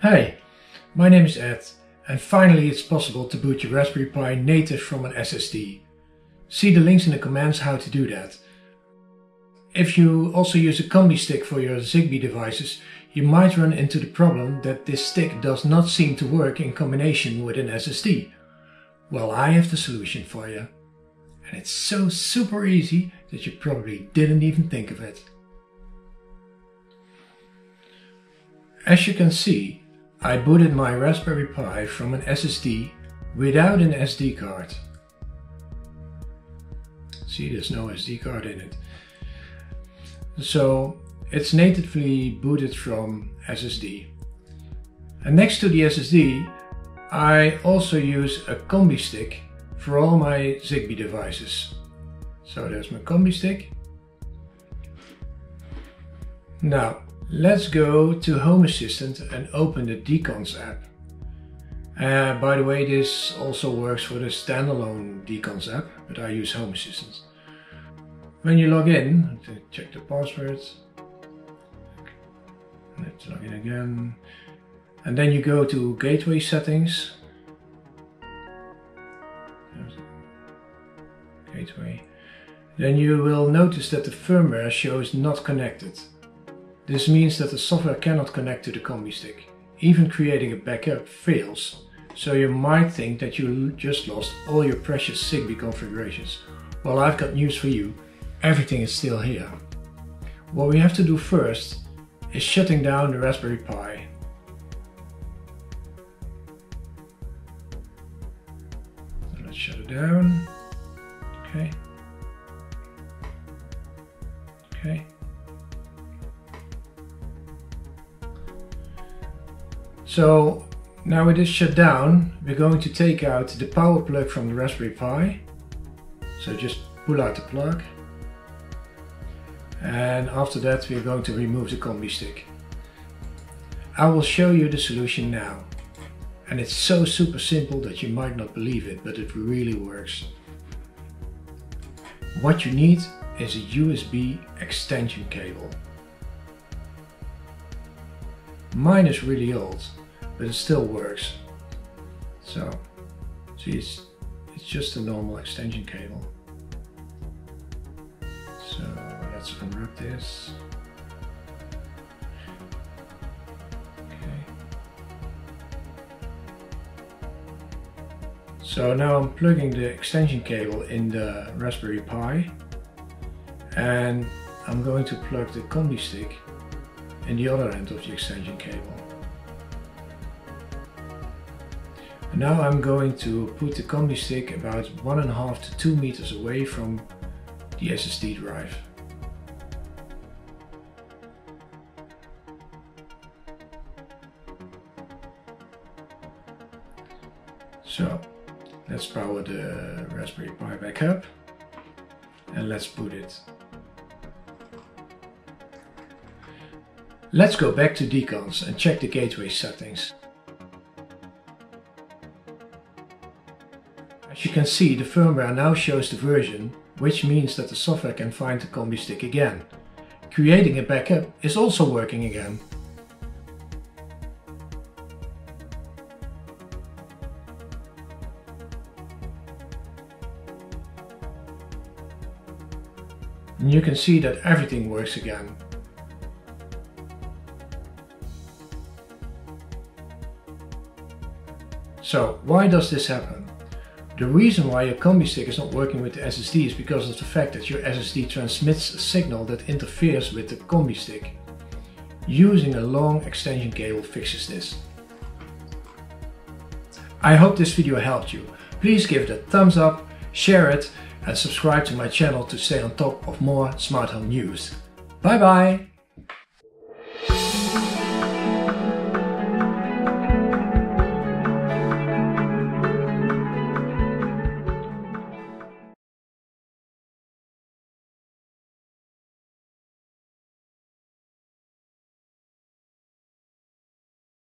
Hey, my name is Ed, and finally it's possible to boot your Raspberry Pi native from an SSD. See the links in the comments how to do that. If you also use a combi stick for your Zigbee devices, you might run into the problem that this stick does not seem to work in combination with an SSD. Well, I have the solution for you. And it's so super easy that you probably didn't even think of it. As you can see, I booted my Raspberry Pi from an SSD without an SD card. See, there's no SD card in it. So it's natively booted from SSD. And next to the SSD, I also use a combi stick for all my Zigbee devices. So there's my combi stick. Now let's go to Home Assistant and open the Decons app. By the way, this also works for the standalone Decons app, but I use Home Assistant. When you log in, check the password. Let's log in again. And then you go to Gateway Settings. Gateway. Then you will notice that the firmware shows not connected. This means that the software cannot connect to the combi stick. Even creating a backup fails. So you might think that you just lost all your precious Zigbee configurations. Well, I've got news for you. Everything is still here. What we have to do first is shutting down the Raspberry Pi. So let's shut it down. Okay. Okay. So now it is shut down, we're going to take out the power plug from the Raspberry Pi. So just pull out the plug. And after that we're going to remove the combi stick. I will show you the solution now. And it's so super simple that you might not believe it, but it really works. What you need is a USB extension cable. Mine is really old, but it still works. So, see, it's just a normal extension cable. So let's unwrap this. Okay. So now I'm plugging the extension cable in the Raspberry Pi, and I'm going to plug the combi stick in the other end of the extension cable. And now I'm going to put the combi stick about 1.5 to 2 meters away from the SSD drive. So let's power the Raspberry Pi back up and let's boot it. Let's go back to Decons and check the gateway settings. As you can see, the firmware now shows the version, which means that the software can find the combi stick again. Creating a backup is also working again. And you can see that everything works again. So why does this happen? The reason why your combi stick is not working with the SSD is because of the fact that your SSD transmits a signal that interferes with the combi stick. Using a long extension cable fixes this. I hope this video helped you. Please give it a thumbs up, share it, and subscribe to my channel to stay on top of more smart home news. Bye bye!